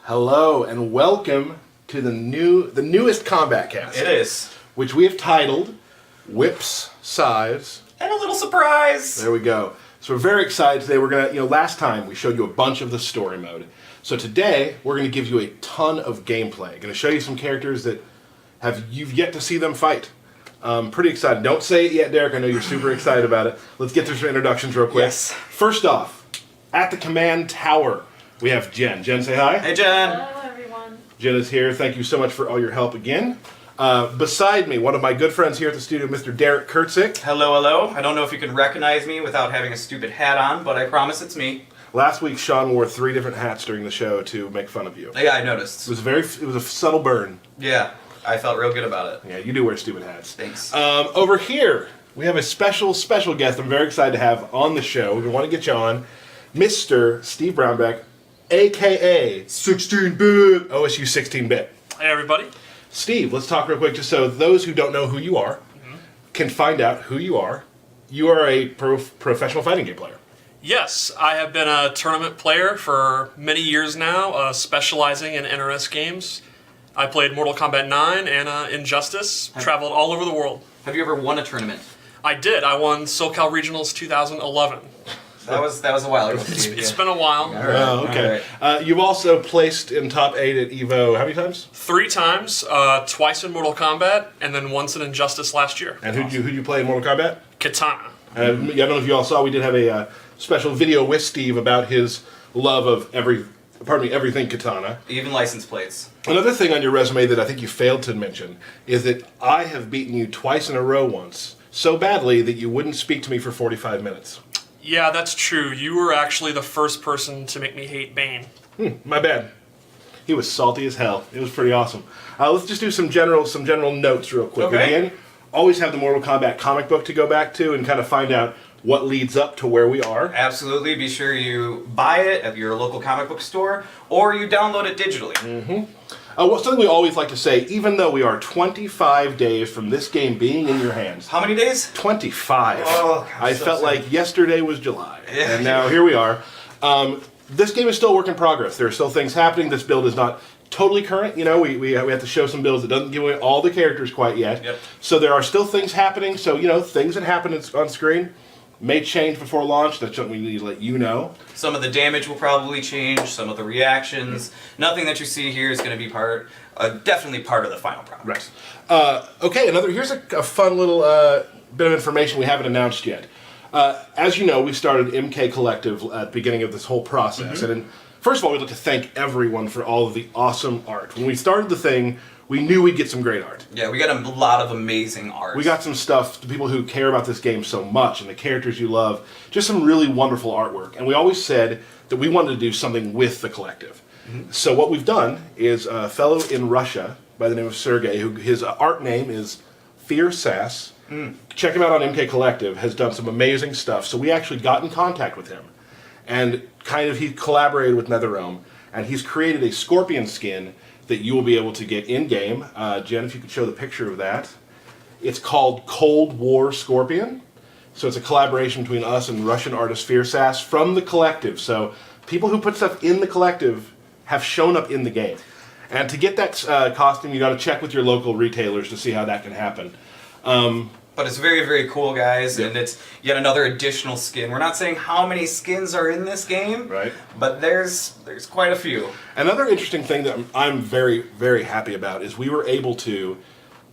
Hello and welcome to the newest Kombat Kast. It is. Which we have titled Whips, Size, And a little surprise. There we go. So we're very excited today. We're gonna, last time we showed you a bunch of the story mode. So today we're gonna give you a ton of gameplay. Gonna show you some characters that you've yet to see them fight. Pretty excited. Don't say it yet, Derek. I know you're super excited about it. Let's get through some introductions real quick. Yes. First off, at the command tower, we have Jen. Jen, say hi. Hey, Jen. Hello, everyone. Jen is here. Thank you so much for all your help again. Beside me, one of my good friends here at the studio, Mr. Derek Kurtzik. Hello, hello. I don't know if you can recognize me without having a stupid hat on, but I promise it's me. Last week, Sean wore 3 different hats during the show to make fun of you. Yeah, I noticed. It was a subtle burn. Yeah, I felt real good about it. Yeah, you do wear stupid hats. Thanks. Over here, we have a special guest I'm very excited to have on the show. We want to get you on, Mr. Steve Brownback, a.k.a. 16-bit, OSU 16-bit. Hey, everybody. Steve, let's talk real quick, just so those who don't know who you are can find out who you are. You are a professional fighting game player. Yes, I have been a tournament player for many years now, specializing in NRS games. I played Mortal Kombat 9 and Injustice, traveled all over the world. Have you ever won a tournament? I did. I won SoCal Regionals 2011. That was a while ago. It's been a while. All right. Oh, okay. All right. You've also placed in top 8 at EVO how many times? 3 times, twice in Mortal Kombat, and then once in Injustice last year. And who'd you play in Mortal Kombat? Katana. I don't know if you all saw, we did have a special video with Steve about his love of everything Katana. Even license plates. Another thing on your resume that I think you failed to mention is that I have beaten you twice in a row once, so badly that you wouldn't speak to me for 45 minutes. Yeah, that's true. You were actually the first person to make me hate Bane. My bad. He was salty as hell. It was pretty awesome. Let's just do some general notes real quick. Okay. Again, always have the Mortal Kombat comic book to go back to and kind of find out what leads up to where we are. Absolutely. Be sure you buy it at your local comic book store, or you download it digitally. Something we always like to say, even though we are 25 days from this game being in your hands. How many days? 25. Oh, God, I so felt sad. like yesterday was July. Yeah. And now here we are. This game is still a work in progress. There are still things happening. This build is not totally current. We have to show some builds that doesn't give away all the characters quite yet. Yep. So there are still things happening. So, things that happen on screen may change before launch. That's something we need to let you know. Some of the damage will probably change, some of the reactions. Nothing that you see here is going to be definitely part of the final product. Right. Okay, here's a fun little bit of information we haven't announced yet. As you know, we started MK Collective at the beginning of this whole process. And first of all, we'd like to thank everyone for all of the awesome art. When we started the thing, we knew we'd get some great art. Yeah, we got a lot of amazing art. We got some stuff to people who care about this game so much and the characters you love. Just some really wonderful artwork. And we always said that we wanted to do something with the collective. So what we've done is a fellow in Russia by the name of Sergey, who his art name is Fear Sass. Check him out on MK Collective, has done some amazing stuff. So we actually got in contact with him. And he collaborated with NetherRealm. And he's created a scorpion skin that you will be able to get in-game. Jen, if you could show the picture of that. It's called Cold War Scorpion. So it's a collaboration between us and Russian artist Fear Sass from the collective. So people who put stuff in the collective have shown up in the game. And to get that costume, you got to check with your local retailers to see how that can happen. But it's very, very cool, guys, and it's yet another additional skin. We're not saying how many skins are in this game, Right. but there's quite a few. Another interesting thing that I'm very, very happy about is we were able to,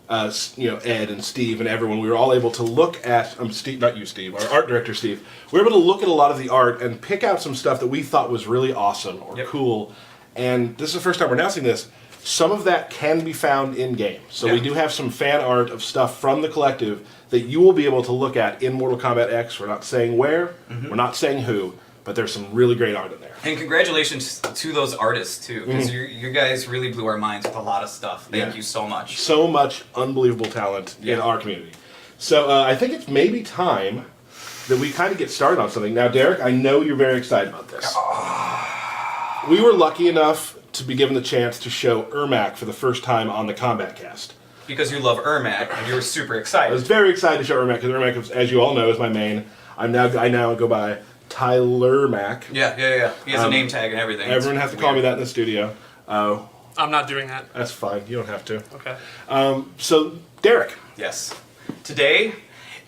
Ed and Steve and everyone, we were all able to look at, Steve, not you, Steve, our art director, Steve, we were able to look at a lot of the art and pick out some stuff that we thought was really awesome or cool. And this is the first time we're announcing this. Some of that can be found in-game. So we do have some fan art of stuff from the collective that you will be able to look at in Mortal Kombat X. We're not saying where, we're not saying who, but there's some really great art in there. And congratulations to those artists, too, because you guys really blew our minds with a lot of stuff. Thank you so much. So much unbelievable talent in our community. So I think it's maybe time that we kind of get started on something. Now, Derek, I know you're very excited about this. We were lucky enough to be given the chance to show Ermac for the first time on the Kombat Kast. Because you love Ermac, and you were super I excited. was very excited to show Ermac because Ermac, as you all know, is my main. I now go by Tyler Mac. Yeah. He has a name tag and everything. Everyone has to call me that in the studio. Oh, I'm not doing that. that's fine. You don't have to. Okay. So, Derek, Yes. Today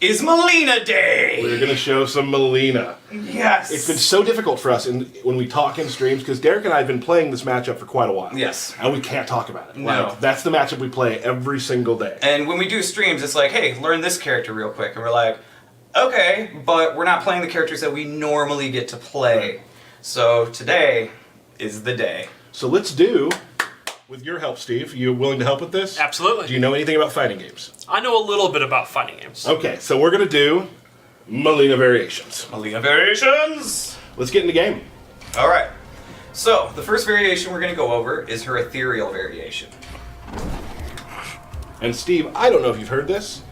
is Melina Day! we're going to show some Melina. Yes! It's been so difficult for us when we talk in streams, because Derek and I have been playing this matchup for quite a while. Yes. And we can't talk about it. No. Like, that's the matchup we play every single day. And when we do streams, it's like, hey, learn this character real quick. And we're like, okay, but we're not playing the characters that we normally get to play. So today is the day. So let's do, with your help, Steve, you willing to help with this? Absolutely. Do you know anything about fighting games? I know a little bit about fighting games. Okay, so we're going to do Melina variations. Melina variations! Let's get in the game. Alright. So, the first variation we're going to go over is her ethereal variation. And Steve, I don't know if you've heard this.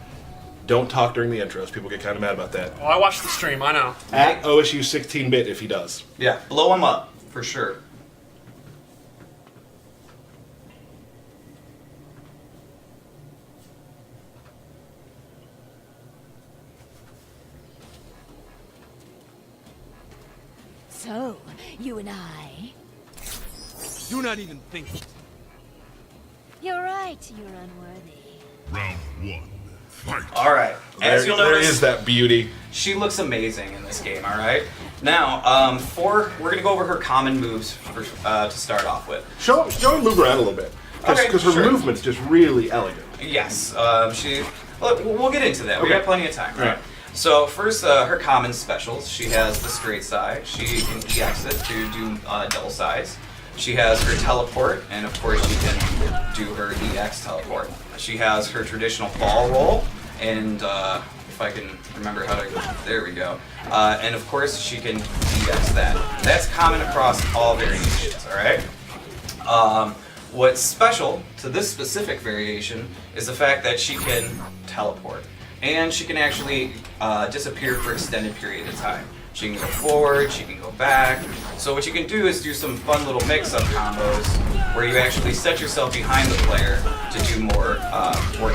Don't talk during the intros. People get kind of mad about that. Oh, I watched the stream, I know. At OSU 16-bit if he does. Yeah, blow him up, for sure. So, you and I. Do not even think. You're right, you're unworthy. Round one, fight. Alright, as you'll there notice, is that beauty. she looks amazing in this game, alright? Now, we're going to go over her common moves to start off with. Show her move around a little bit. Because Okay, her sure. movement's just really elegant. Yes, we'll get into that. We Okay. got plenty of time. Right. So first, her common specials. She has the straight side. She can EX it to do double size. She has her teleport, and of course she can do her EX teleport. She has her traditional ball roll, and if I can remember how to, there we go. And of course she can EX that. That's common across all variations. All right. What's special to this specific variation is the fact that she can teleport. And she can actually disappear for extended period of time. She can go forward, she can go back. So what you can do is do some fun little mix-up combos where you actually set yourself behind the player to do more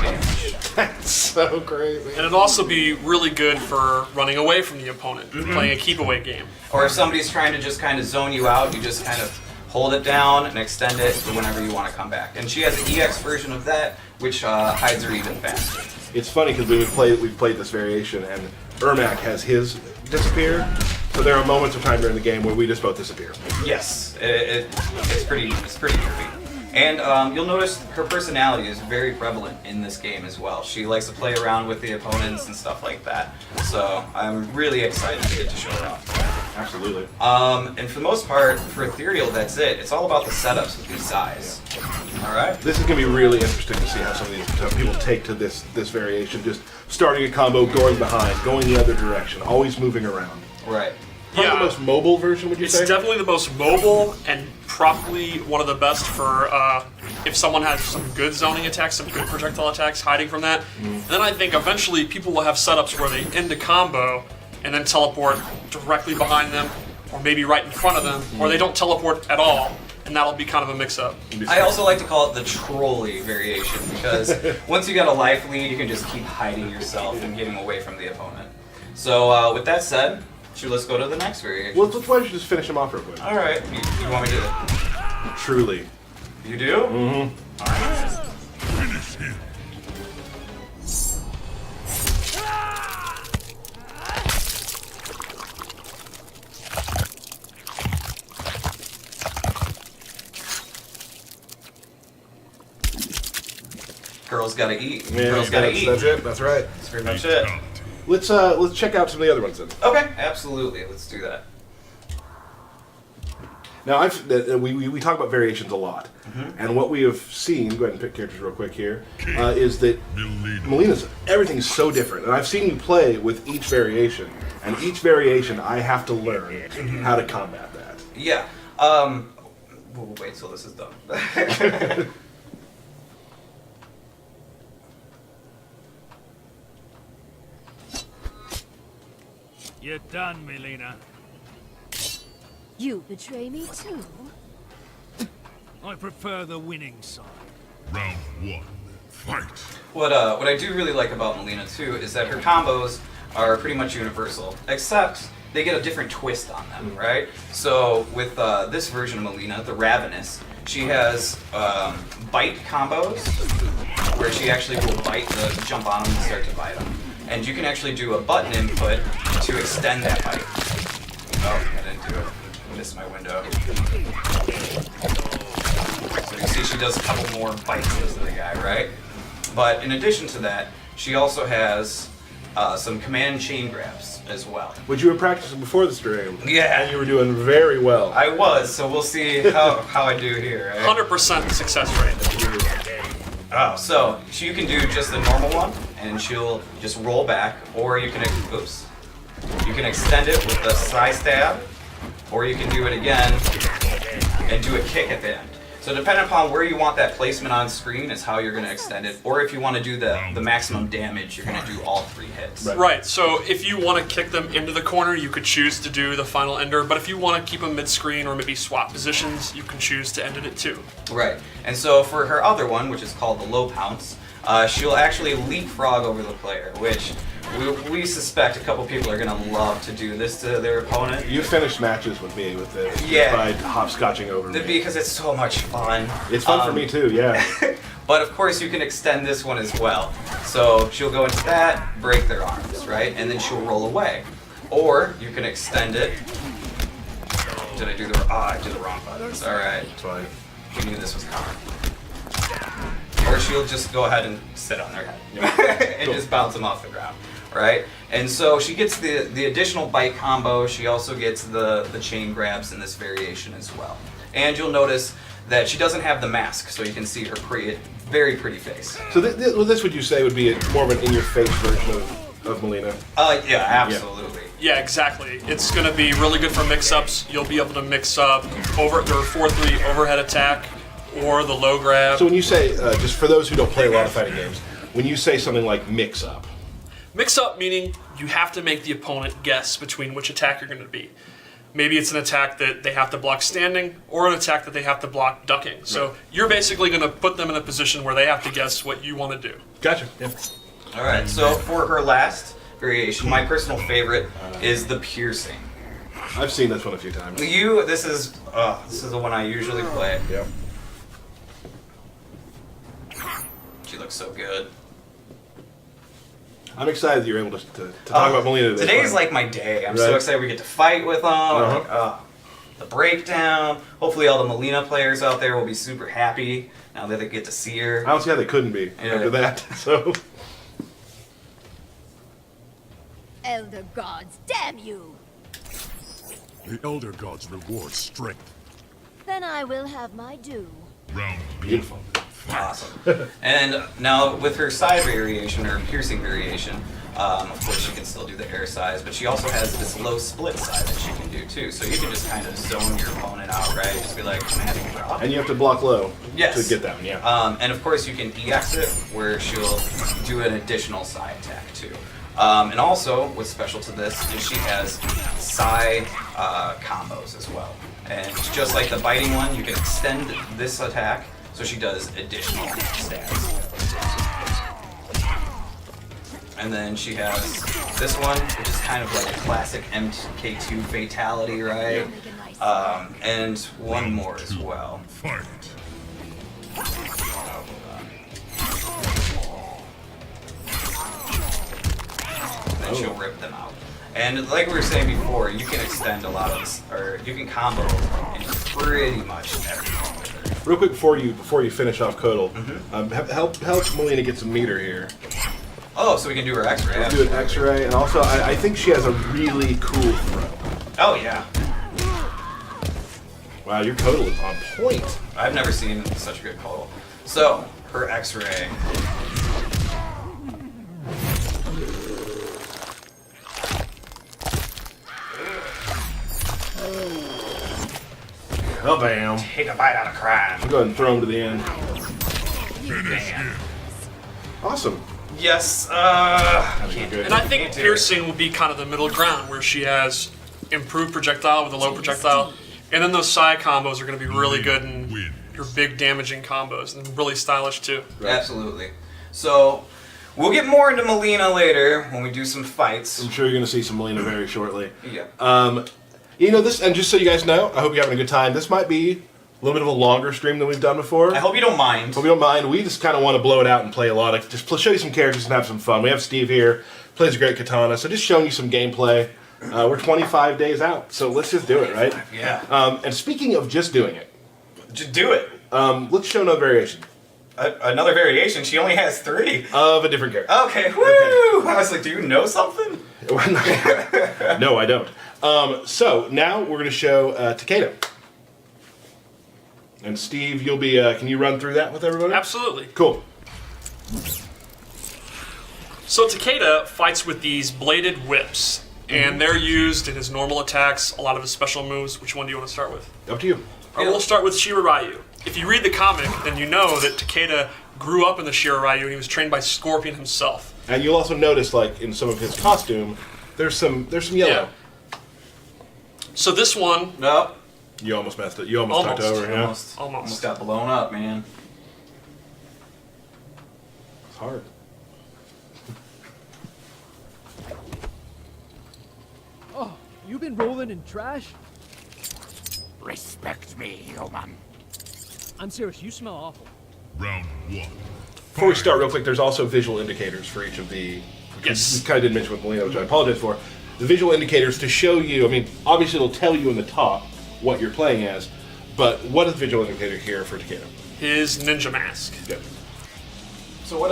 damage. That's so great, man. And it'd also be really good for running away from the opponent, playing a keep away game. Or if somebody's trying to just kind of zone you out, you just kind of hold it down and extend it for whenever you want to come back. And she has an EX version of that, which hides her even faster. It's funny because we've played this variation, and Ermac has his disappear. So there are moments of time during the game where we just both disappear. Yes, it's pretty goofy. And you'll notice her personality is very prevalent in this game as well. She likes to play around with the opponents and stuff like that. So I'm really excited to get to show her off. Absolutely. And for the most part, for Ethereal, that's it. It's all about the setups with these size. All right. This is going to be really interesting to see how some of these people take to this variation. Just starting a combo, going behind, going the other direction, always moving around. Right. Probably Yeah. the most mobile version, would you It's say? definitely the most mobile and probably one of the best for if someone has some good zoning attacks, some good projectile attacks hiding from that. And then I think eventually people will have setups where they end a combo and then teleport directly behind them or maybe right in front of them, or they don't teleport at all, and that'll be kind of a mix-up. I also like to call it the trolley variation because once you got a life lead, you can just keep hiding yourself and getting away from the opponent. So with that said, let's go to the next variation. Well, why don't you just finish him off real quick? All right. You want me to? Truly. You do? Mm-hmm. All right. Finish him. Girls gotta eat. Yeah, Girls gotta that's, eat. that's it. That's right. That's pretty much it. Let's check out some of the other ones then. Okay, absolutely. Let's do that. Now, we talk about variations a lot, and what we have seen. Go ahead and pick characters real quick here. Is that Melina's everything's so different, and I've seen you play with each variation, and each variation I have to learn how to combat that. Yeah. We'll wait till this is done. You're done, Melina. You betray me too? I prefer the winning side. Round one, fight. What I do really like about Melina too is that her combos are pretty much universal, except they get a different twist on them, right? So with this version of Melina, the Ravenous, She has bite combos, where she actually will bite jump on them and start to bite them. And you can actually do a button input to extend that bite. Oh, I didn't do it. I missed my window. So you see she does a couple more bites to the guy, right? But in addition to that, she also has some command chain grabs as well. Which you were practicing before the stream. Yeah. And you were doing very well. I was, so we'll see how I do here. Right? 100% success rate. Oh, so you can do just the normal one, and she'll just roll back, or you can, oops, you can extend it with the side stab, or you can do it again and do a kick at the end. So depending upon where you want that placement on screen is how you're going to extend it, or if you want to do the maximum damage, you're going to do all 3 hits. Right, so if you want to kick them into the corner, you could choose to do the final ender, but if you want to keep them mid-screen or maybe swap positions, you can choose to end it too. Right, and so for her other one, which is called the low pounce, she'll actually leapfrog over the player, which we suspect a couple people are going to love to do this to their opponent. You finished matches with me with this. Yeah. By hopscotching over me. Because it's so much fun. It's fun for me too, yeah. But of course you can extend this one as well. So she'll go into that, break their arms, right? And then she'll roll away. Or you can extend it. Did I do I did the wrong buttons. Alright. That's fine. We knew this was coming. Or she'll just go ahead and sit on their head. And just bounce them off the ground. Right? And so she gets the additional bite combo. She also gets the chain grabs in this variation as well. And you'll notice that she doesn't have the mask, so you can see her very pretty face. So this would you say would be more of an in-your-face version of Melina? Yeah, absolutely. Yeah, exactly. It's going to be really good for mix-ups. You'll be able to mix up their 4-3 overhead attack or the low grab. So when you say, just for those who don't play a lot of fighting games, when you say something like mix-up, Mix-up meaning you have to make the opponent guess between which attack you're going to be. Maybe it's an attack that they have to block standing, or an attack that they have to block ducking. So you're basically going to put them in a position where they have to guess what you want to do. Gotcha. Yeah. All right, so for her last variation, my personal favorite is the piercing. I've seen this one a few times. This is the one I usually play. Yeah. She looks so good. I'm excited that you're able to talk about Melina today. Today's like my day. I'm so excited we get to fight with them. I'm like, the breakdown. Hopefully all the Melina players out there will be super happy now that they get to see her. I don't see how they couldn't be after that. So. Elder gods, damn you! The Elder Gods reward strength. Then I will have my due. Round Beautiful. Awesome. And now with her side variation, or piercing variation, of course she can still do the air size, but she also has this low split side that she can do too. So you can just kind of zone your opponent out, right? Just be like, man, And you have to block low yes. to get that one, yeah. And of course you can EX it, where she'll do an additional side attack too. And also, what's special to this is she has side combos as well. And just like the biting one, you can extend this attack, so she does additional stats. And then she has this one, which is kind of like a classic MK2 fatality, right? And one more as well. fight. Then she'll rip them out. And like we were saying before, you can extend a lot of this, or you can combo in pretty much everything with her. Real quick before you finish off Kodal, help Melina get some meter here. Oh, so we can do her X-ray. Let's do an X-ray, and also I think she has a really cool throw. Oh yeah. Wow, your Kodal is on point. I've never seen such a good call. So, her X-ray. Oh, bam. Take a bite out of crime. I'll go ahead and throw him to the end. Finish him. Awesome. Yes, Can't do it. And I think piercing will be kind of the middle ground where she has improved projectile with a low projectile, and then those side combos are going to be really good in your big damaging combos and really stylish too. Absolutely. So, we'll get more into Melina later when we do some fights. I'm sure you're going to see some Melina very shortly. Yeah. You know, this, and just so you guys know, I hope you're having a good time. This might be A little bit of a longer stream than we've done before. I hope you don't mind. Hope you don't mind. We just kind of want to blow it out and play a lot of, just show you some characters and have some fun. We have Steve here, plays a great katana, so just showing you some gameplay. We're 25 days out, so let's just do it, right? Yeah. And speaking of just doing it, Just do it. let's show another variation Another variation. She only has 3. of a different character. Okay. Woo! I was like, do you know something? No, I don't. So now we're going to show Takeda. And Steve, you'll be. Can you run through that with everybody? Absolutely. Cool. So Takeda fights with these bladed whips, and they're used in his normal attacks, a lot of his special moves. Which one do you want to start with? Up to you. Or we'll start with Shiraryu. If you read the comic, then you know that Takeda grew up in the Shiraryu and he was trained by Scorpion himself. And you'll also notice, like in some of his costume, there's some yellow. Yeah. So this one, No. You almost messed it. You almost tucked Almost. over. Yeah. Almost got blown up, man. It's hard. Oh, you been rolling in trash? Respect me, human. I'm serious, you smell awful. Round 1. Before we start, real quick, there's also visual indicators for each of the. Yes. We kind of didn't mention with Melina, which I apologize for. The visual indicators to show you. I mean, obviously, it'll tell you in the top what you're playing as, but what is the visual indicator here for Takeda? his ninja mask. Good. So what?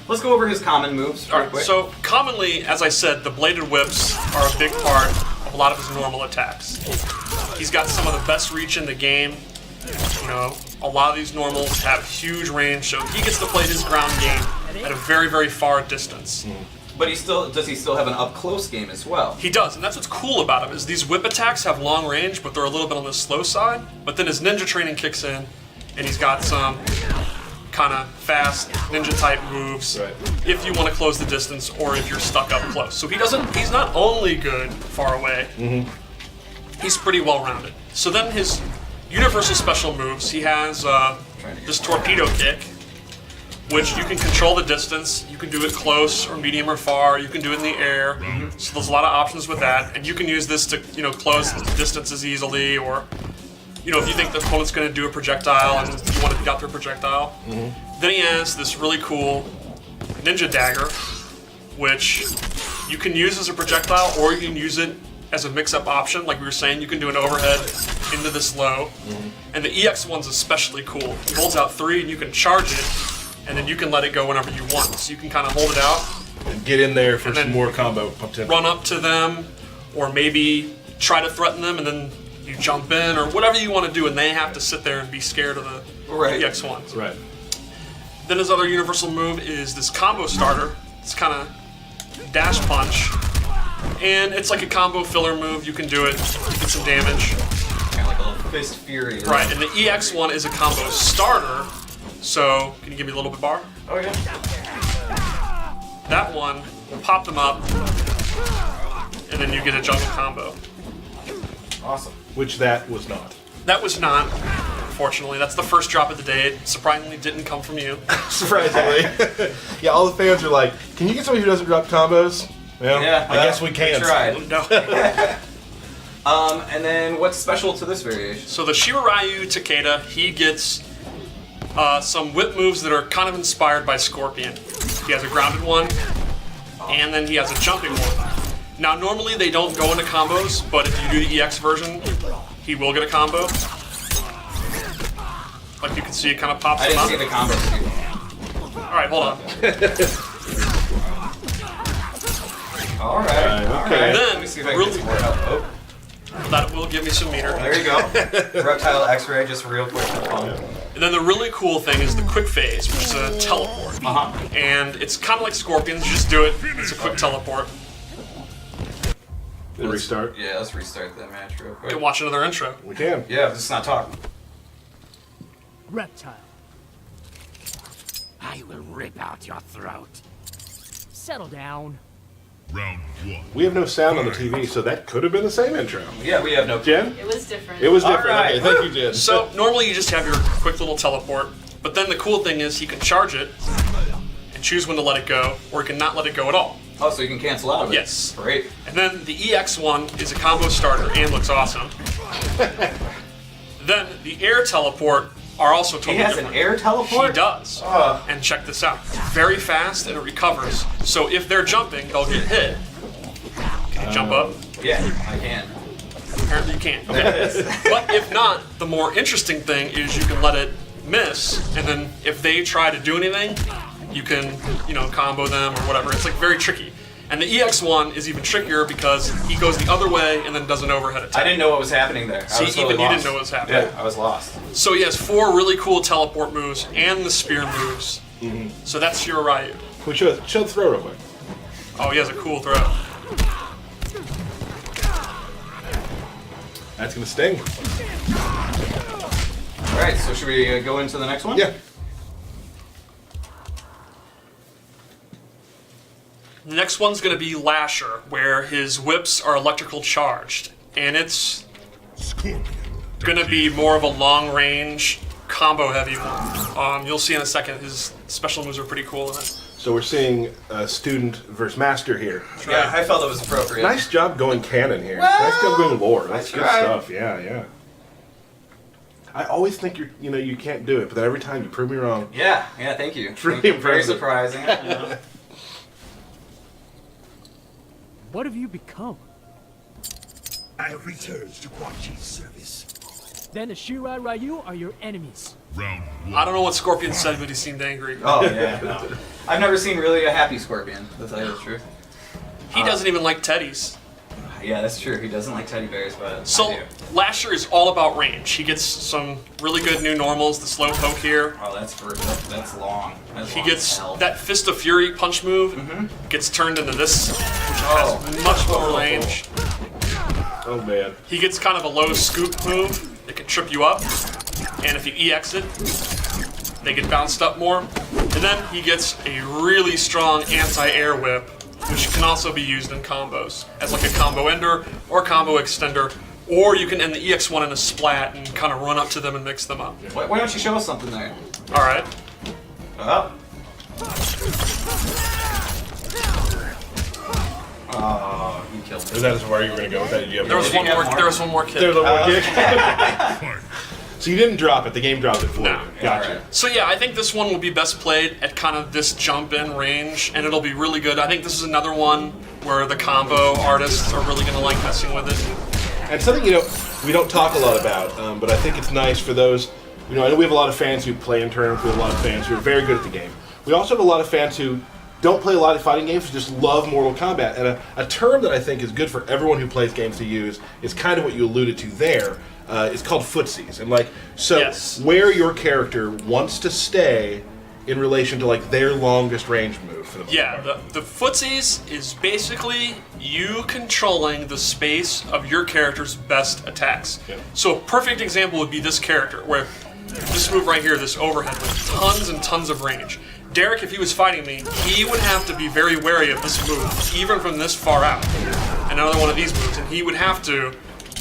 Let's go over his common moves real Alright, quick. so commonly, as I said, the bladed whips are a big part of a lot of his normal attacks. He's got some of the best reach in the game. You know, a lot of these normals have huge range, so he gets to play his ground game at a very, very far distance. But does he still have an up close game as well? He does, and that's what's cool about him, is these whip attacks have long range, but they're a little bit on the slow side. But then his ninja training kicks in, and he's got some kind of fast ninja type moves Right. if you want to close the distance or if you're stuck up close. So he's not only good far away, he's pretty well rounded. So then his universal special moves, he has this torpedo kick, which you can control the distance. You can do it close or medium or far. You can do it in the air. So there's a lot of options with that, and you can use this to close distances easily, or if you think the opponent's going to do a projectile and you want to beat out their projectile. Then he has this really cool ninja dagger, which you can use as a projectile, or you can use it as a mix-up option. Like we were saying, you can do an overhead into this low. And the EX one's especially cool. It holds out 3, and you can charge it, and then you can let it go whenever you want. So you can kind of hold it out, And get in there for And some then more combo potential. run up to them, or maybe try to threaten them, and then you jump in, or whatever you want to do, and they have to sit there and be scared of the Right. EX ones. Right. Then his other universal move is this combo starter. It's kind of dash punch, and it's like a combo filler move. You can do it, get some damage. Kind of like a little fist fury. Right, and the EX one is a combo starter. So, can you give me a little bit bar? Oh yeah. That one will pop them up, and then you get a jungle combo. Awesome. Which that was not. That was not, unfortunately. That's the first drop of the day. It surprisingly didn't come from you. Surprisingly. Yeah, all the fans are like, can you get somebody who doesn't drop combos? Well, Yeah, I guess we can. tried. No. And then what's special to this variation? So the Shiraryu Takeda, he gets some whip moves that are kind of inspired by Scorpion. He has a grounded one, and then he has a jumping one. Now, normally they don't go into combos, but if you do the EX version, he will get a combo. Like you can see, it kind of pops I him didn't up. see the combo. All right, hold on. All right. okay. Let Then, me see if I can get some more help. Oh, That will give me some meter. there you go. Reptile X-ray, just real quick for fun. And then the really cool thing is the quick phase, which is a teleport. And it's kind of like Scorpions. You just do it. It's a quick teleport. Then restart. Yeah, let's restart that match real You quick. can watch another intro. We can. Yeah, let's not talk. Reptile. I will rip out your throat. Settle down. Round 1. We have no sound on the TV, so that could have been the same intro. Yeah, we have no. Jen? It was different. It was different. All right. Okay, thank you, Jen. So normally you just have your quick little teleport, but then the cool thing is he can charge it and choose when to let it go, or he can not let it go at all. Oh, so you can cancel out of it. Yes. Great. And then the EX one is a combo starter and looks awesome. Then the air teleport are also totally He has different. an air teleport? He does. And check this out. Very fast and it recovers. So if they're jumping, they'll get hit. Can you jump up? Yeah, I can. Apparently you can't. Okay. But if not, the more interesting thing is you can let it miss, and then if they try to do anything, you can, combo them or whatever. It's like very tricky. And the EX one is even trickier because he goes the other way and then does an overhead attack. I didn't know what was happening there. See, I was totally even you lost. didn't know what was happening. Yeah, I was lost. So he has 4 really cool teleport moves and the spear moves. So that's your Ryu. Can we show the throw real quick? Oh, he has a cool throw. That's gonna sting. All right, so should we go into the next one? Yeah. The next one's going to be Lasher, where his whips are electrical charged. And it's going to be more of a long-range, combo-heavy one. You'll see in a second, his special moves are pretty cool in it. So we're seeing student versus master here. Yeah, I felt it was appropriate. Nice job going canon here. Well, Nice job going lore. That's I good tried. stuff. Yeah. I always think you can't do it, but then every time you prove me wrong. Yeah, thank you. really Thank you. Very impressive. surprising. What have you become? I have returned to Quachi's service. Then Ashura Ryu are your enemies. Round one. I don't know what Scorpion said, but he seemed angry. Oh, yeah. No. I've never seen really a happy Scorpion, to tell you the truth. He doesn't even like teddies. Yeah, that's true. He doesn't like teddy bears, but I So, do. Lasher is all about range. He gets some really good new normals, the slow poke here. Oh, that's long. That's He long gets as hell. that Fist of Fury punch move, gets turned into this, which has much more range. Oh man. He gets kind of a low scoop move that can trip you up, and if you EX it, they get bounced up more. And then he gets a really strong anti-air whip, which can also be used in combos as like a combo ender or combo extender, or you can end the EX one in a splat and kind of run up to them and mix them up. Why don't you show us something there? All right. Oh, you killed Is me. that as far you were gonna go with that? Did you have There was Did you one have more. more? There was one more kid. There's a more kick. Fight. So you didn't drop it. The game dropped it for No. you. Gotcha. Alright. So yeah, I think this one will be best played at kind of this jump in range, and it'll be really good. I think this is another one where the combo artists are really going to like messing with it. And something we don't talk a lot about, but I think it's nice for those. I know we have a lot of fans who play in tournaments. We have a lot of fans who are very good at the game. We also have a lot of fans who don't play a lot of fighting games, who just love Mortal Kombat. And a term that I think is good for everyone who plays games to use is kind of what you alluded to there. It's called footsies, and Yes. where your character wants to stay in relation to their longest range move for the most Yeah, part. the footsies is basically you controlling the space of your character's best attacks. Yeah. So a perfect example would be this character, where this move right here, this overhead with tons and tons of range. Derek, if he was fighting me, he would have to be very wary of this move, even from this far out. Another one of these moves, and he would have to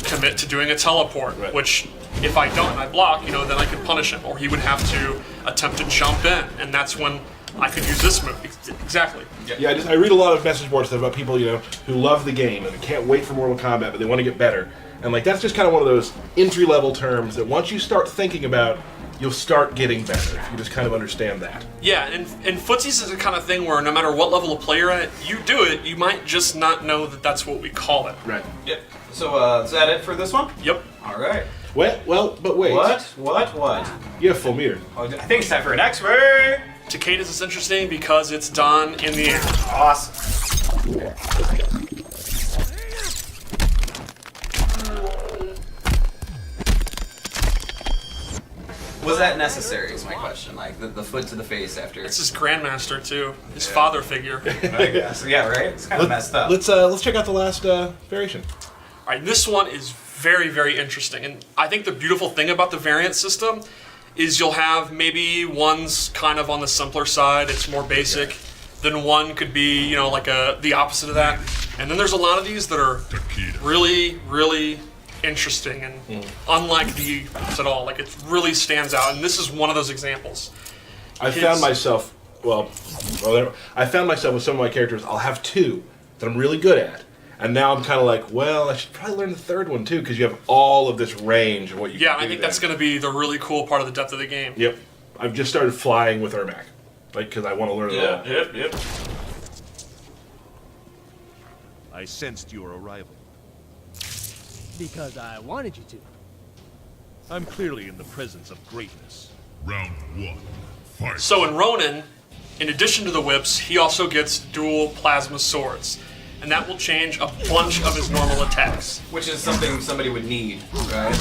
commit to doing a teleport, Right. which if I don't and I block, then I could punish him, or he would have to attempt to jump in, and that's when I could use this move. Exactly. Yeah, I read a lot of message board stuff about people, who love the game and can't wait for Mortal Kombat, but they want to get better. And that's just kind of one of those entry-level terms that once you start thinking about, you'll start getting better. You just kind of understand that. Yeah, and footsies is the kind of thing where no matter what level of play you're at, you do it, you might just not know that that's what we call it. Right. Yep. So, is that it for this one? Yep. All right. Well, but wait. What? You have full meter. Oh, I think it's time for an X-ray. Takeda's is interesting because it's done in the air. Awesome. Was that necessary? Is my question. Like the foot to the face after. It's his grandmaster too, his father figure. I guess. Yeah, right. It's kind of messed up. Let's check out the last variation. All right, this one is very, very interesting, and I think the beautiful thing about the variant system is you'll have maybe one's kind of on the simpler side, it's more basic. Then one could be, the opposite of that. And then there's a lot of these that are really, really interesting and unlike the others at all. It really stands out, and this is one of those examples. I found myself with some of my characters. I'll have two that I'm really good at, And now I'm kind of like, well, I should probably learn the third one too, because you have all of this range of what you Yeah, can do I think there. that's going to be the really cool part of the depth of the game. Yep. I've just started flying with Ermac, like, because I want to learn it all. Yep. I sensed your arrival. Because I wanted you to. I'm clearly in the presence of greatness. Round 1. Fight. So in Ronin, in addition to the whips, he also gets dual plasma swords. And that will change a bunch of his normal attacks. Which is something somebody would need, right?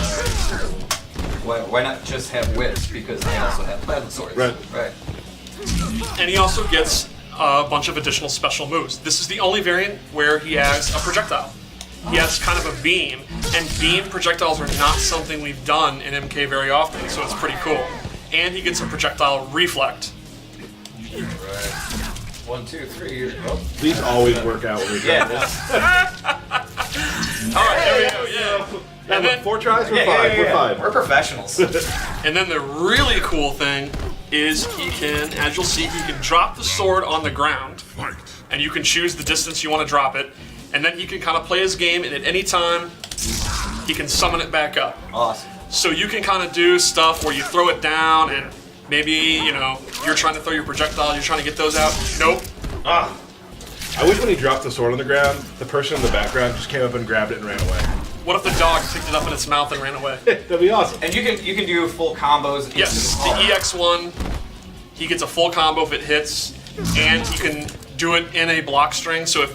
Why not just have whips? Because they also have plasma swords. Right. And he also gets a bunch of additional special moves. This is the only variant where he has a projectile. He has kind of a beam, and beam projectiles are not something we've done in MK very often, so it's pretty cool. And he gets a projectile reflect. Right. 1, 2, 3. Oh. These always work out when we Yeah. All right, there we go. Yeah. And then- 4 tries, we're Yeah, fine. yeah, We're yeah. fine. We're professionals. And then the really cool thing is he can, as you'll see, he can drop the sword on the ground, Fight. and you can choose the distance you want to drop it, and then he can kind of play his game, and at any time, he can summon it back up. Awesome. So you can kind of do stuff where you throw it down, and maybe, you're trying to throw your projectile, you're trying to get those out. Nope. I wish when he dropped the sword on the ground, the person in the background just came up and grabbed it and ran away. What if the dog picked it up in its mouth and ran away? That'd be awesome. And you can do full combos. Yes, the EX1, he gets a full combo if it hits, and he can do it in a block string. So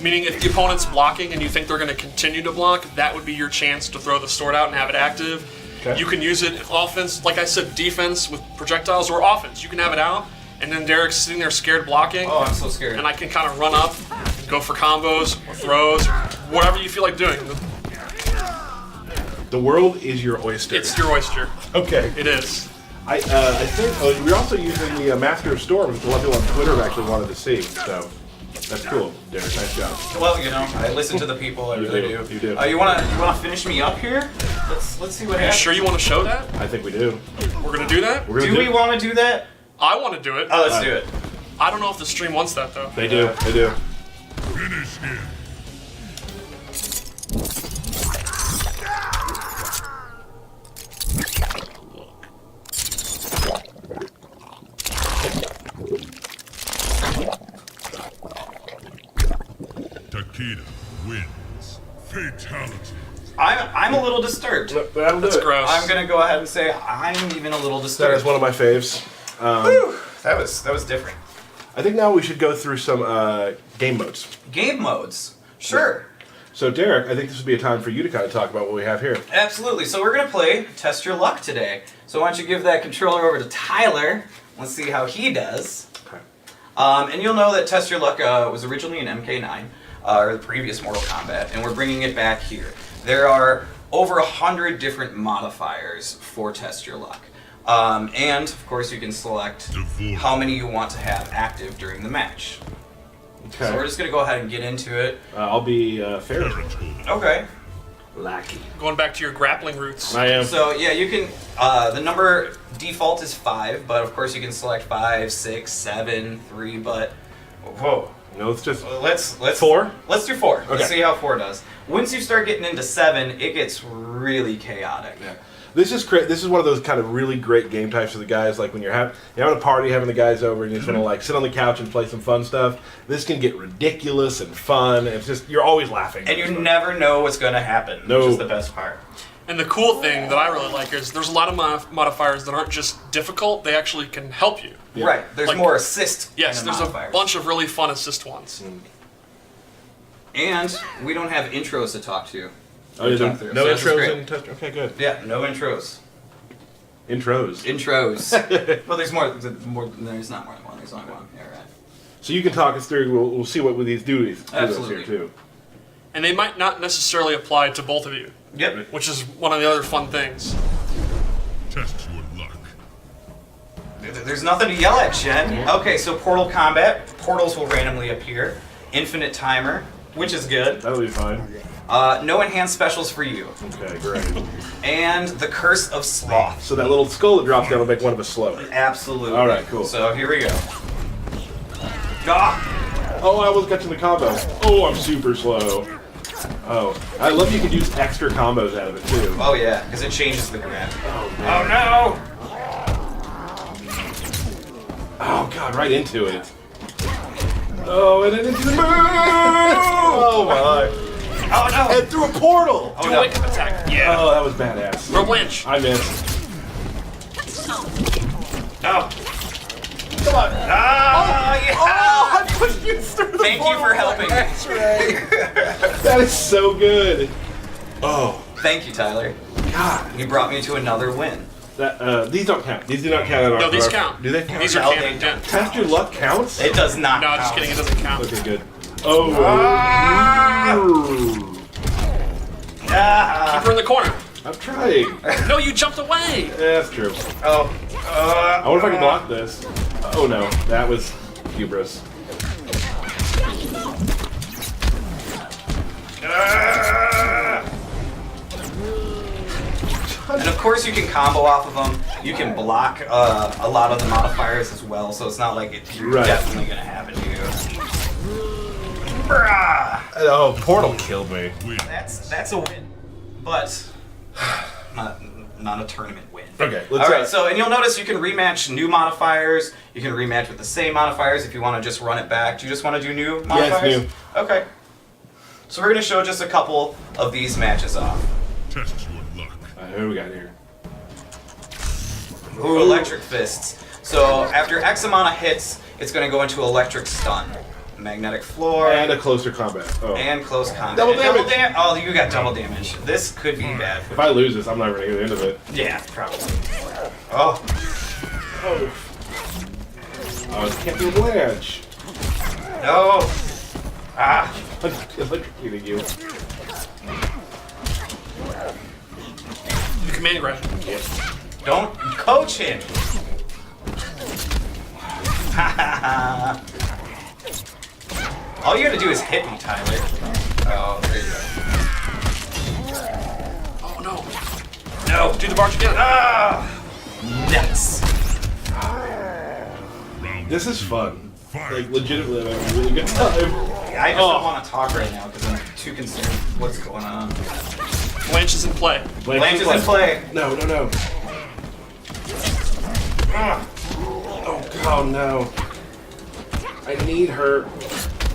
meaning if the opponent's blocking and you think they're going to continue to block, that would be your chance to throw the sword out and have it active. Okay. You can use it in offense, like I said, defense with projectiles, or offense. You can have it out, and then Derek's sitting there scared blocking, Oh, I'm so scared. and I can kind of run up, and go for combos or throws, or whatever you feel like doing. The world is your oyster. It's your oyster. Okay. It is. I think we're also using the Master of Storms, which a lot of people on Twitter have actually wanted to see. So that's cool, Derek. Nice job. Well, I listen to the people. I You really do. do. You do. You wanna finish me up here? Let's see what You happens. sure you want to show that? I think we do. We're going to do that? We're gonna Do we want to do that? I want to do it. Oh, let's do it. I don't know if the stream wants that, though. They do. They do. Finish him. Takeda wins. Fatality. I'm a little disturbed. That'll do That's it. gross. I'm gonna go ahead and say I'm even a little That disturbed. is one of my faves. Whew, that was different. I think now we should go through some game modes. Game modes. Sure. So, Derek, I think this would be a time for you to kind of talk about what we have here. Absolutely. So we're gonna play Test Your Luck today. So why don't you give that controller over to Tyler? Let's see how he does. Okay. And you'll know that Test Your Luck was originally in MK9, or the previous Mortal Kombat, and we're bringing it back here. There are over 100 different modifiers for Test Your Luck. And, of course, you can select Divorce. how many you want to have active during the match. Okay. So we're just going to go ahead and get into it. I'll be fair. Territory. Okay. Lucky. Going back to your grappling roots. I am. So, yeah, you can, the number default is 5, but of course you can select 5, 6, 7, 3, but, whoa. No, it's just Let's 4? Let's do 4. Okay. Let's see how 4 does. Once you start getting into 7, it gets really chaotic. Yeah. This is this is one of those kind of really great game types for the guys. Like when you're having a party, having the guys over, and you just want to like sit on the couch and play some fun stuff. This can get ridiculous and fun. It's just you're always laughing. And you never know what's going to happen, No. which is the best part. And the cool thing that I really like is there's a lot of modifiers that aren't just difficult, they actually can help you. Yeah. Right. There's Like- more assist. Yes, kind of there's modifiers. a bunch of really fun assist ones. And we don't have intros to talk to. Oh, you Talk through. no So this is intros great. in test. Okay, good. Yeah, no intros. Intros. Intros. Well, there's more. There's not more than one. There's only one. Yeah, right. So you can talk us through. We'll see what these do those Absolutely. here too. And they might not necessarily apply to both of you, Yep. which is one of the other fun things. Test your luck. There's nothing to yell at, Shen. Okay, so portal combat. Portals will randomly appear. Infinite timer, which is good. That'll be fine. No enhanced specials for you. Okay, great. And the Curse of Sloth. So that little skull that drops down will make one of us slow. Absolutely. All right, cool. So here we go. Ah! Oh, I almost got to the combo. Oh, I'm super slow. Oh, I love you can use extra combos out of it too. Oh yeah, because it changes the grab. Oh no! Oh god, right into it. Oh, and then into the move! Oh my! Oh no! And through a portal! Do no. a wake up attack. Yeah. Oh, that was badass. Throw Blanche. I missed. No! Come on! Ah, yeah! Oh, I pushed you through the Thank you portal. for helping. That's right. That is so good. Oh, Thank you, Tyler. God. You brought me to another win. That, these don't count. These do not count at all. No, these count. Do they count? These are No, canon. they don't. Test your luck counts? It does not. No, count. just kidding. It doesn't count. Okay, good. Oh. Ah. Keep her in the corner. I'm trying. No, you jumped away. That's true. Oh. I wonder if I can block this. Oh no, that was hubris. And of course you can combo off of them. You can block a lot of the modifiers as well, so it's not like you're Right. definitely gonna happen to you. Brah! Oh, portal killed me. That's a win, but not a tournament win. Okay, All let's. right. So and you'll notice you can rematch new modifiers. You can rematch with the same modifiers if you want to just run it back. Do you just want to do new modifiers? new. Okay. So we're gonna show just a couple of these matches off. Test your luck. Who do we got here? Ooh, electric fists. So after X amount of hits, it's going to go into electric stun, magnetic floor, And a closer combat. Oh. and close combat. Double And damage. Oh, you got double damage. This could be bad. If I lose this, I'm not going to get the end of it. Yeah, probably. Oh, Oh. Oh, it can't be a Blanche. no. Ah. I'm electrocuting you. The command grab. Don't coach him. All you gotta do is hit me, Tyler. Oh, there you go. Oh no. No. Do the barge again. Ah. Nuts. This is fun. Like, legitimately, I'm having a really good time. I just don't want to talk right now because I'm too concerned with what's going on. Blanche is in play. Blanche is in play. No, no, no. Ah. Oh, no. I need her.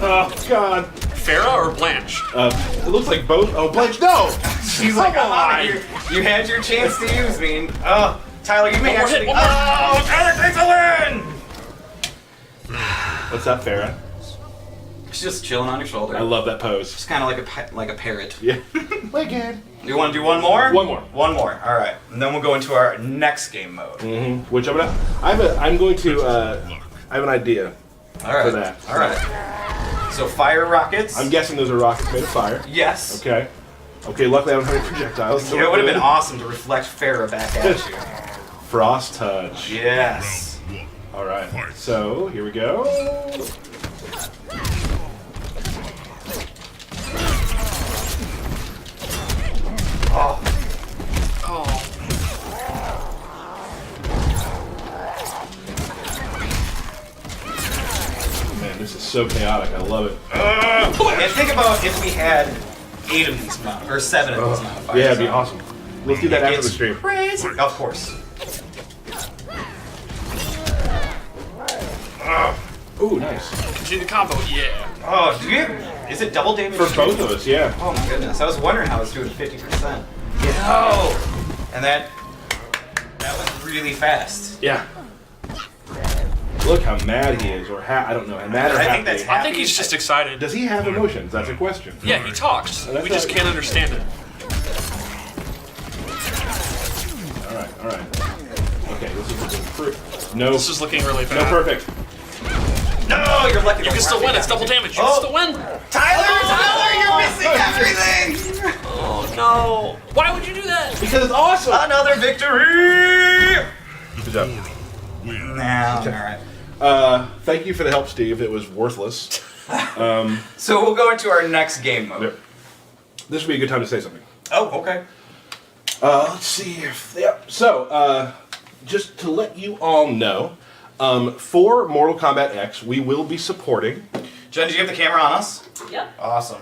Oh, God. Farah or Blanche? It looks like both. Oh, Blanche, no! She's like, I'm out of here. You had your chance to use me. Oh, Tyler, you may One more actually. hit, one more. Oh, Tyler takes a win! What's up, Farah? She's just chilling on your shoulder. I love that pose. It's kind of like a parrot. Yeah. Wicked. You want to do one more? One more. One more. All right, and then we'll go into our next game mode. Which I'm gonna. I'm going to. I have an idea. All right. For that. All right. So fire rockets. I'm guessing those are rockets made of fire. Yes. Okay. Okay. Luckily, I don't have any projectiles. So You know, it would have we're been good. awesome to reflect Farah back at you. Frost touch. Yes. All right. So here we go. Oh. Oh. Man, this is so chaotic. I love it. And think about if we had 8 of these or 7 of these modifiers. Yeah, it'd be awesome. Let's do that after the It's stream. crazy. Of course. Ooh, nice. Continue the combo. Yeah. Oh, do you have, is it double damage? For too? both of us, yeah. Oh my goodness, I was wondering how it's doing 50%. No! And that was really fast. Yeah. Look how mad he is, or I don't know, mad or I happy. think that's I think he's just excited. Does he have emotions? That's a question. Yeah, he talks. That's We just not- can't understand it. All right. Okay, this is looking no. This is looking really bad. No perfect. No, you're lucky. You can still win. It's double damage. You Oh. can still win. Tyler, you're missing everything! Oh no! Why would you do that? Because it's awesome. Another victory! Good job. Now, alright. Thank you for the help, Steve. It was worthless. So we'll go into our next game mode. Yep. This would be a good time to say something. Oh, okay. Let's see if. Yep. So, just to let you all know, for Mortal Kombat X, we will be supporting. Jen, did you have the camera on us? Yep. Awesome.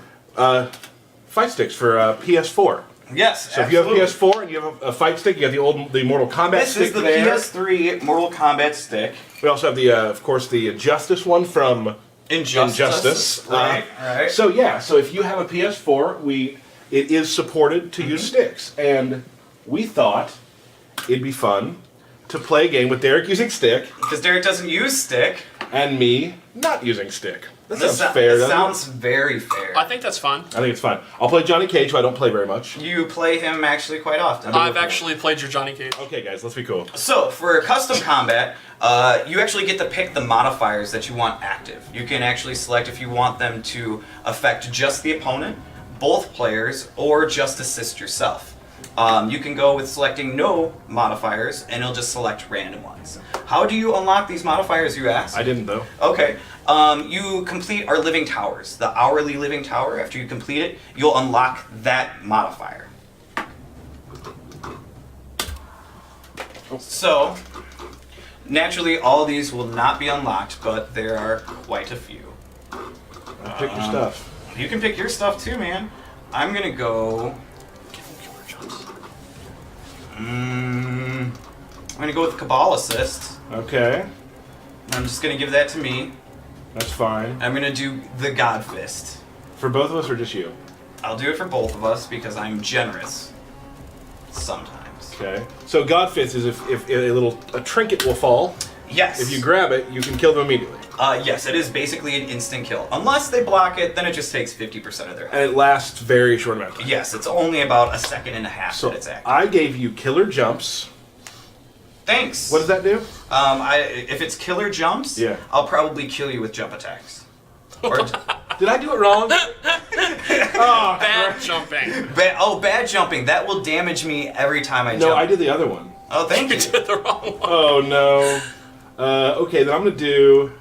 fight sticks for PS4. Yes, So if you have a PS4 and you have a fight stick, you have the Mortal Kombat This stick is the there. PS3 Mortal Kombat stick. We also have the, of course, the Justice one from Injustice. Right. So yeah, so if you have a PS4, it is supported to use sticks, and we thought it'd be fun to play a game with Derek using stick Because Derek doesn't use stick. and me not using stick. That This sounds fair. This doesn't it? sounds very fair. I think that's fun. I think it's fun. I'll play Johnny Cage, who I don't play very much. You play him actually quite often. I've actually played your Johnny Cage. Okay, guys, let's be cool. So, for custom combat, you actually get to pick the modifiers that you want active. You can actually select if you want them to affect just the opponent, both players, or just assist yourself. You can go with selecting no modifiers, and it'll just select random ones. How do you unlock these modifiers, you ask? I didn't, though. Okay. You complete our living towers. The hourly living tower, after you complete it, you'll unlock that modifier. So, naturally, all these will not be unlocked, but there are quite a few. Pick your stuff. You can pick your stuff too, man. I'm gonna go. I'm gonna go with Cabal Assist. Okay, I'm just gonna give that to me. that's fine. I'm gonna do the God Fist. For both of us or just you? I'll do it for both of us because I'm generous. Sometimes. Okay. So God Fist is if a trinket will fall. Yes. If you grab it, you can kill them immediately. Yes, it is basically an instant kill. Unless they block it, then it just takes 50% of their health. And it lasts very short amount of time. Yes, it's only about a second and a half So that it's active. I gave you killer jumps. Thanks. What does that do? If it's killer jumps, Yeah. I'll probably kill you with jump attacks. Or Did I do it wrong? Oh, Bad jumping. bad jumping. That will damage me every time I jump. no, I did the other one. Oh, thank You you. did the wrong one. Oh no. Okay, then I'm gonna do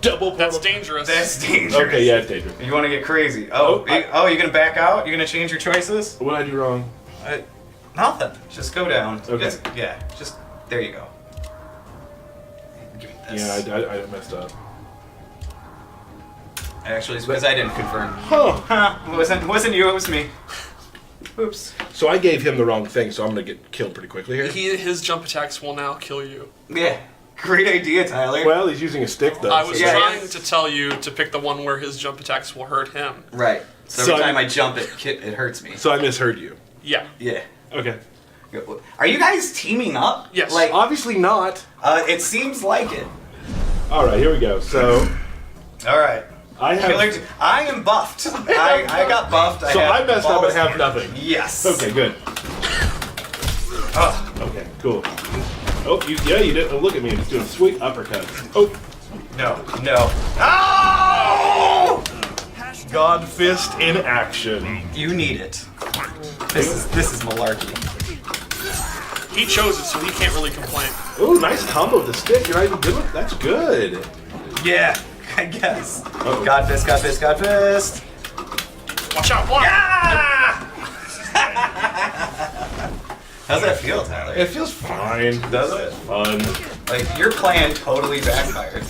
double. That's dangerous. That's dangerous. Okay, yeah, it's dangerous. You want to get crazy? Oh, You're gonna back out? You're gonna change your choices? What did I do wrong? Nothing. Just go down. Okay. Just there you go. Give me this. Yeah, I messed up. Actually, it's because I didn't confirm. Huh. It wasn't you. It was me. Oops. So I gave him the wrong thing, so I'm gonna get killed pretty quickly here. His jump attacks will now kill you. Yeah. Great idea, Tyler. Well, he's using a stick though. I was so Yeah. trying to tell you to pick the one where his jump attacks will hurt him. Right. So So every I- time I jump, it hurts me. So I misheard you. Yeah. Yeah. Okay. Are you guys teaming up? Yes. Like, Obviously not. it seems like it. All right, here we go. So All right. I have. I am buffed. I got buffed. So have I messed up and balls. have nothing. Yes. Okay, good. Okay, cool. Oh, you did. Oh, look at me. I'm doing sweet uppercut. Oh, No. Oh! God Fist in action. You need it. This is malarkey. He chose it, so he can't really complain. Ooh, nice combo with the stick. You're not even good with That's good. Yeah, I guess. Uh-oh. God fist. Watch out, block! Ah! How's that feel, Tyler? It feels fine. Does it? Fun. Like, your plan totally backfired.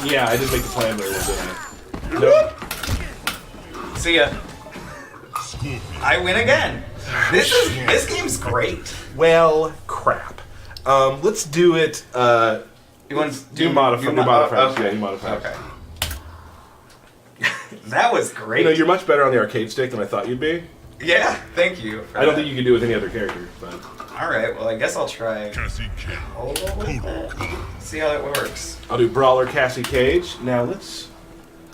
Yeah, I didn't make the plan very well, did I? Nope. See ya. I win again. This game's great. Well, crap. Let's do it. You want to Do modifiers. Okay. Yeah, do modifiers. Okay. That was great. You know, you're much better on the arcade stick than I thought you'd be. Yeah, thank you. I don't think you can do it with any other character, but All right, well, I guess I'll try. Cassie King. See how that works. I'll do Brawler Cassie Cage. Now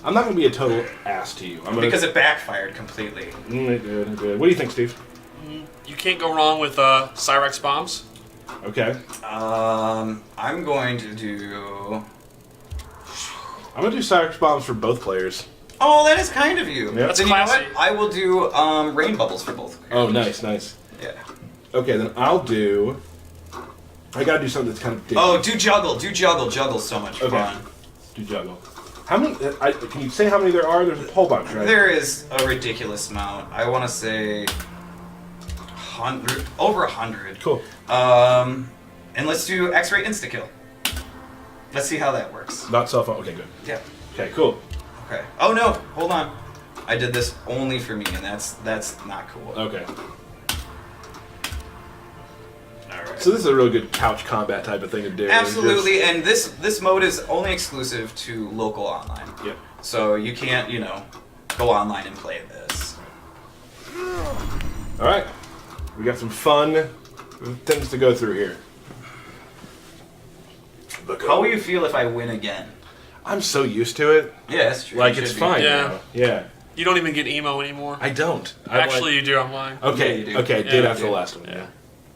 I'm not gonna be a total ass to you. I'm gonna. Because it backfired completely. It did. What do you think, Steve? You can't go wrong with Cyrex bombs. Okay. I'm going to do. I'm gonna do Cyrex bombs for both players. Oh, that is kind of you. Yeah. That's Then you know classy. what? I will do rain bubbles for both. Oh, nice. Yeah. Okay, then I'll do. I gotta do something that's kind of different. Oh, do juggle. Juggle's so much Okay. fun. Do juggle. How many? Can you say how many there are? There's a whole bunch, right? There is a ridiculous amount. I want to say 100, over 100. Cool. And let's do X-ray insta kill. Let's see how that works. Not cell phone. Okay, good. Yeah. Okay, cool. Okay. Oh no, hold on. I did this only for me, and that's not cool. Okay. Alright. So this is a real good couch combat type of thing to do. Absolutely, and this mode is only exclusive to local online. Yep. So you can't, go online and play this. All right. We got some fun things to go through here. How will you feel if I win again? I'm so used to it. Yeah, that's true. Like, You it's should be. fine Yeah. now. Yeah. You don't even get emo anymore. I don't. I'm Actually, you do. I'm lying. like, okay, Yeah, you do. okay, Yeah, did you after do. the last one. Yeah.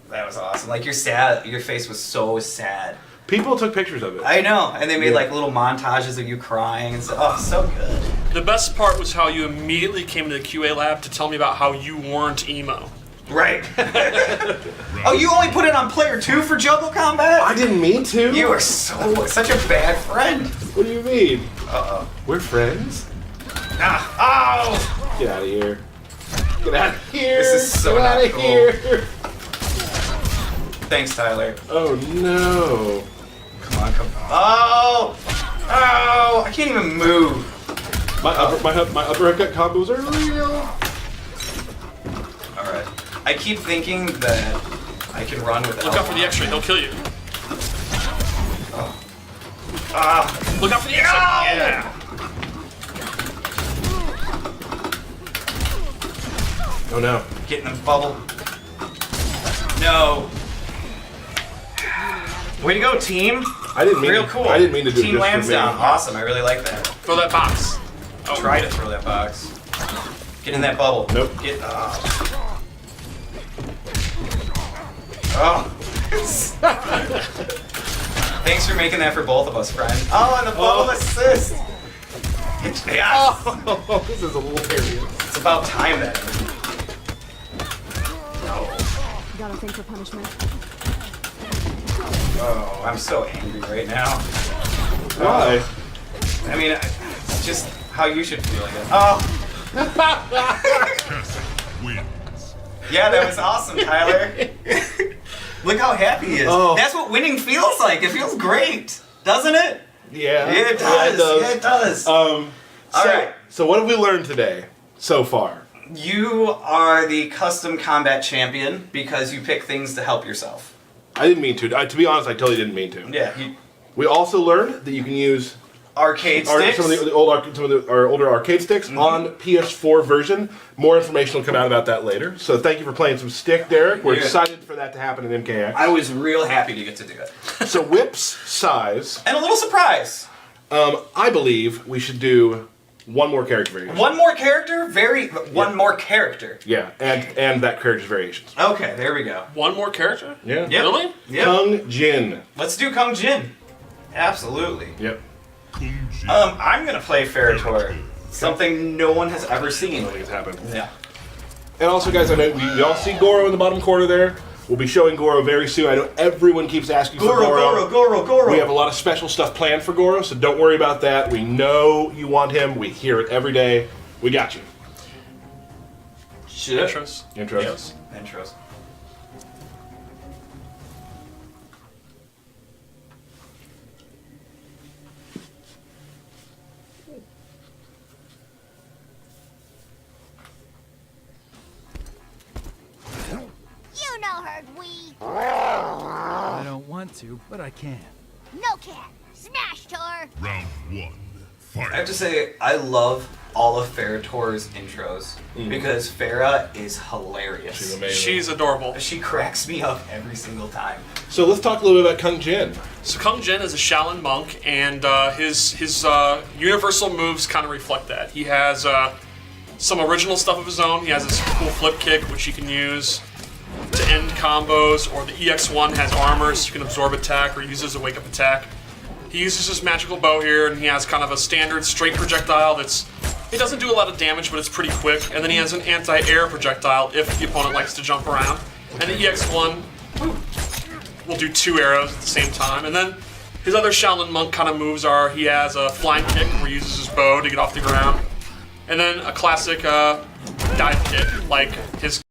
That was awesome. Like, you're sad. Your face was so sad. People took pictures of it. I know, and they made Yeah. like little montages of you crying and stuff. Oh, so good. The best part was how you immediately came to the QA lab to tell me about how you weren't emo. Right. Oh, you only put it on player 2 for Juggle Combat? I didn't mean to. You are such a bad friend. What do you mean? Uh-oh. We're friends? Ah, oh! Get out of here. Get out of here. This is so Get not out of cool. here. Thanks, Tyler. Oh no. Come on. Oh! Oh! I can't even move. My uppercut combos are real. Alright. I keep thinking that I can run with Look out for the X-ray. He'll kill you. Ah! Look out for the X-ray. Yeah. Oh no. Get in the bubble. No. Way to go, team. I didn't mean Real to, cow. I didn't mean to do Team this for me. Lansdowne. Awesome. I really like that. Throw that box. Oh. Try to throw that box. Get in that bubble. Nope. Get. Oh. Thanks for making that for both of us, friend. Oh, and the bubble assist. Yeah. Oh, this is hilarious. It's about time that. No. Got a thing for punishment. Oh, I'm so angry right now. Why? I mean, it's just how you should feel, I guess. Oh. Wins. Yeah, that was awesome, Tyler. Look how happy he is. Oh. That's what winning feels like. It feels great, doesn't it? Yeah. Yeah, it does. Yeah, it does. All right. So what have we learned today so far? You are the custom combat champion because you pick things to help yourself. I didn't mean to. To be honest, I totally didn't mean to. Yeah. We also learned that you can use Arcade sticks. some of the our older arcade sticks on PS4 version. More information will come out about that later. So thank you for playing some stick, Derek. We're Yeah. excited for that to happen in MKX. I was real happy to get to do it. So whips size. And a little surprise. I believe we should do one more character variation. One more character? One more character. Yeah, and that character's variations. Okay, there we go. One more character? Yeah. Yep. Really? Yep. Kung Jin. Let's do Kung Jin. Absolutely. Yep. I'm gonna play Ferritor. Something no one has ever seen. I think it's happened. Yeah. And also, guys, I know we all see Goro in the bottom corner there. We'll be showing Goro very soon. I know everyone keeps asking for Goro. Goro. We have a lot of special stuff planned for Goro, so don't worry about that. We know you want him. We hear it every day. We got you. Shit. Intros. Intros. Yes. Intros. You know her, we. I don't want to, but I can. No can. Smashed her. Round one. Fight. I have to say, I love all of Ferritor's intros because Farah is hilarious. She's amazing. She's adorable. She cracks me up every single time. So let's talk a little bit about Kung Jin. So Kung Jin is a Shaolin monk, and his universal moves kind of reflect that. He has some original stuff of his own. He has this cool flip kick, which he can use to end combos, or the EX1 has armor, so you can absorb attack or use it as a wake-up attack. He uses his magical bow here, and he has kind of a standard straight projectile it doesn't do a lot of damage, but it's pretty quick. And then he has an anti-air projectile if the opponent likes to jump around. And the EX1 will do 2 arrows at the same time. And then his other Shaolin monk kind of moves are, he has a flying kick where he uses his bow to get off the ground. And then a classic dive kick, like his